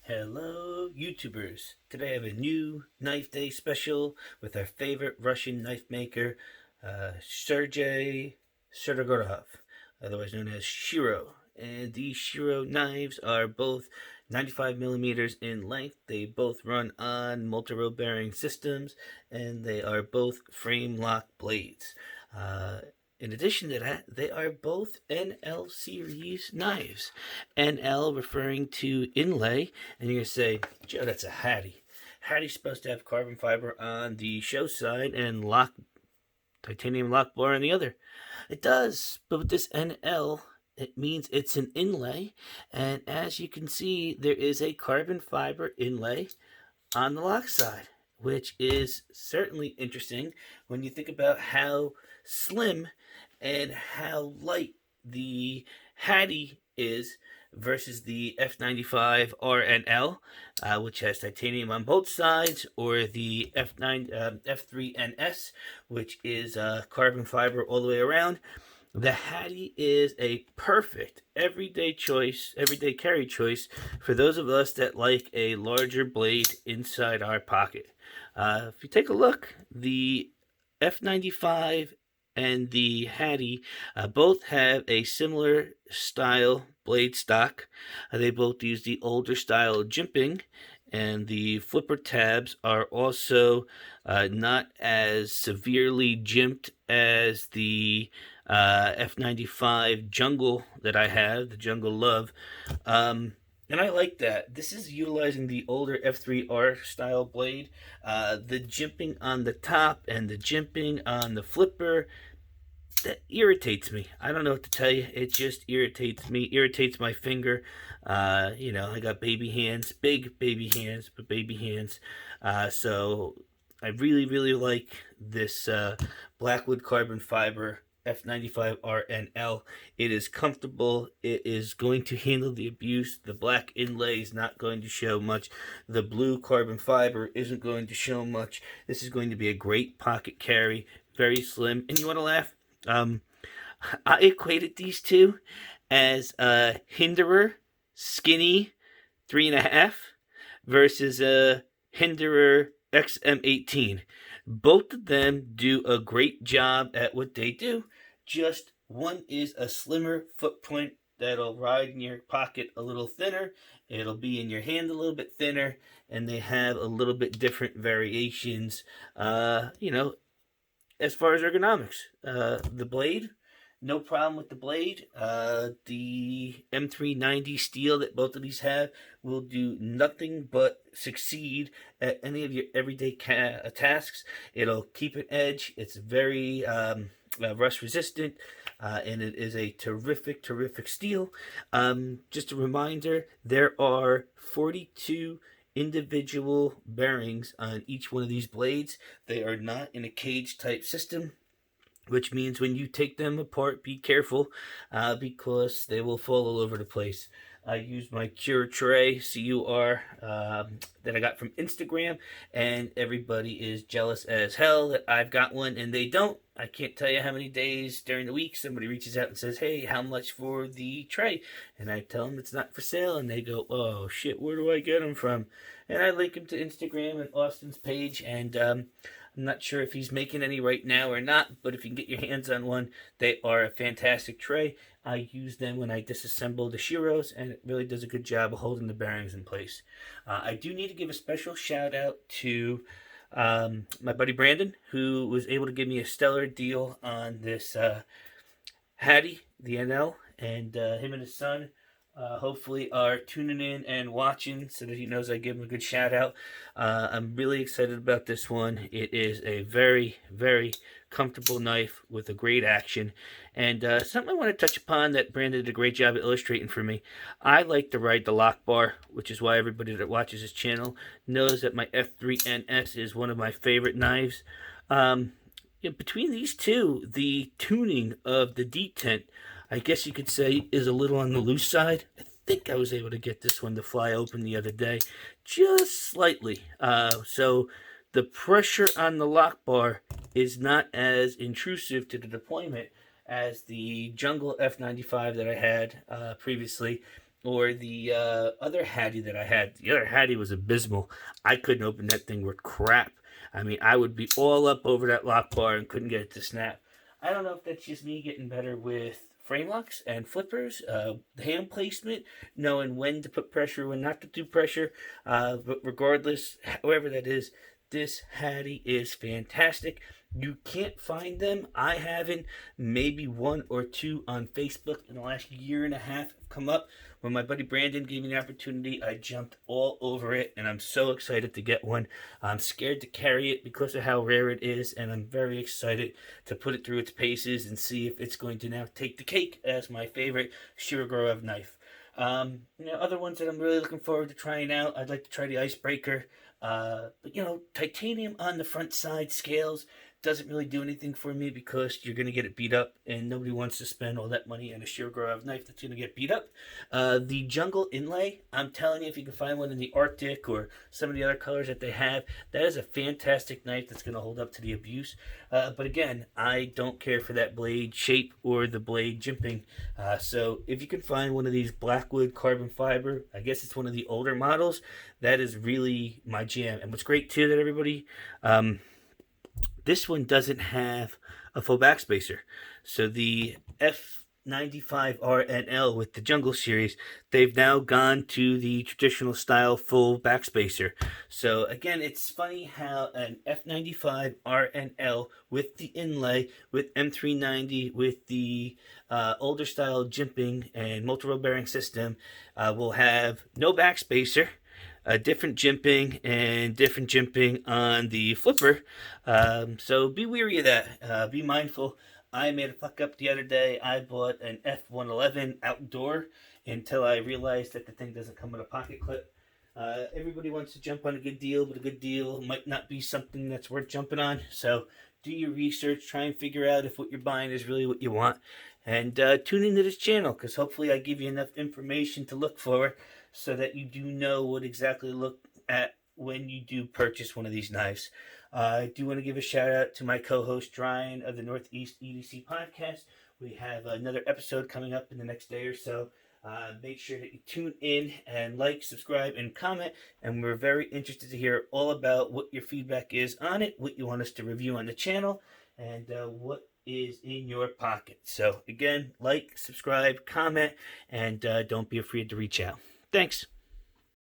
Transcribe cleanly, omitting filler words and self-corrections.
Hello, YouTubers. Today I have a new Knife Day special with our favorite Russian knife maker, Sergey Sergorov, otherwise known as Shiro. And these Shiro knives are both 95 millimeters in length. They both run on multi-row bearing systems, and they are both frame lock blades. Uh, in addition to that, they are both NL series knives. NL referring to inlay, and you're going to say, Joe, that's a Hattie. Hattie's supposed to have carbon fiber on the show side and titanium lock bar on the other. It does, but with this NL, it means it's an inlay, and as you can see, there is a carbon fiber inlay on the lock side, which is certainly interesting when you think about how slim and how light the Hattie is versus the F95RNL, which has titanium on both sides, or the F3NS, which is carbon fiber all the way around. The Hattie is a perfect everyday carry choice for those of us that like a larger blade inside our pocket. If you take a look, the F95 and the Hattie both have a similar style blade stock. They both use the older style jimping, and the flipper tabs are also not as severely jimped as the F95 Jungle that I have, the Jungle Love. And I like that. This is utilizing the older F3R style blade. The jimping on the top and the jimping on the flipper, that irritates me. I don't know what to tell you. It just irritates me, irritates my finger. I got baby hands, big baby hands, but baby hands. So I really, really like this Blackwood carbon fiber F95RNL. It is comfortable. It is going to handle the abuse. The black inlay is not going to show much. The blue carbon fiber isn't going to show much. This is going to be a great pocket carry. Very slim. And you want to laugh? I equated these two as a Hinderer Skinny 3.5 versus a Hinderer XM18. Both of them do a great job at what they do. Just one is a slimmer footprint that'll ride in your pocket a little thinner. It'll be in your hand a little bit thinner, and they have a little bit different variations. As far as ergonomics, the blade, no problem with the blade. The M390 steel that both of these have will do nothing but succeed at any of your everyday tasks. It'll keep an edge. It's very rust resistant, and it is a terrific, terrific steel. Just a reminder, there are 42 individual bearings on each one of these blades. They are not in a cage type system, which means when you take them apart, be careful because they will fall all over the place. I use my Cure tray, CUR, that I got from Instagram, and everybody is jealous as hell that I've got one and they don't. I can't tell you how many days during the week somebody reaches out and says, hey, how much for the tray? And I tell them it's not for sale, and they go, oh shit, where do I get them from? And I link them to Instagram and Austin's page, and I'm not sure if he's making any right now or not, but if you can get your hands on one, they are a fantastic tray. I use them when I disassemble the Shiros, and it really does a good job of holding the bearings in place. I do need to give a special shout out to my buddy Brandon, who was able to give me a stellar deal on this Hattie, the NL, and him and his son hopefully are tuning in and watching so that he knows I give him a good shout out. I'm really excited about this one. It is a very, very comfortable knife with a great action. And something I want to touch upon that Brandon did a great job of illustrating for me. I like to ride the lock bar, which is why everybody that watches this channel knows that my F3NS is one of my favorite knives. Between these two, the tuning of the detent, I guess you could say, is a little on the loose side. I think I was able to get this one to fly open the other day, just slightly. So the pressure on the lock bar is not as intrusive to the deployment as the Jungle F95 that I had previously. Or the other Hattie that I had. The other Hattie was abysmal. I couldn't open that thing worth crap. I mean, I would be all up over that lock bar and couldn't get it to snap. I don't know if that's just me getting better with frame locks and flippers, the hand placement, knowing when to put pressure, when not to do pressure. But regardless, however that is, this Hattie is fantastic. You can't find them. I haven't. Maybe one or two on Facebook in the last year and a half have come up. When my buddy Brandon gave me the opportunity, I jumped all over it, and I'm so excited to get one. I'm scared to carry it because of how rare it is, and I'm very excited to put it through its paces and see if it's going to now take the cake as my favorite Shirogorov knife. Other ones that I'm really looking forward to trying out, I'd like to try the Icebreaker. But titanium on the front side scales doesn't really do anything for me because you're going to get it beat up, and nobody wants to spend all that money on a Shirogorov knife that's going to get beat up. The jungle inlay, I'm telling you, if you can find one in the Arctic or some of the other colors that they have, that is a fantastic knife that's going to hold up to the abuse. But again, I don't care for that blade shape or the blade jimping. So if you can find one of these Blackwood carbon fiber, I guess it's one of the older models, that is really my jam. And what's great too, that everybody, this one doesn't have a full backspacer. So the F95RNL with the Jungle series, they've now gone to the traditional style full backspacer. So again, it's funny how an F95RNL with the inlay, with M390, with the older style jimping and multi-roll bearing system, will have no backspacer, different jimping and different jimping on the flipper. So be wary of that. Be mindful. I made a fuck up the other day. I bought an F111 outdoor until I realized that the thing doesn't come with a pocket clip. Everybody wants to jump on a good deal, but a good deal might not be something that's worth jumping on. So do your research. Try and figure out if what you're buying is really what you want. And tune into this channel, because hopefully I give you enough information to look for so that you do know what exactly to look at when you do purchase one of these knives. I do want to give a shout out to my co-host Ryan of the Northeast EDC podcast. We have another episode coming up in the next day or so. Make sure that you tune in and like, subscribe, and comment. And we're very interested to hear all about what your feedback is on it, what you want us to review on the channel, and what is in your pocket. So again, like, subscribe, comment, and don't be afraid to reach out. Thanks.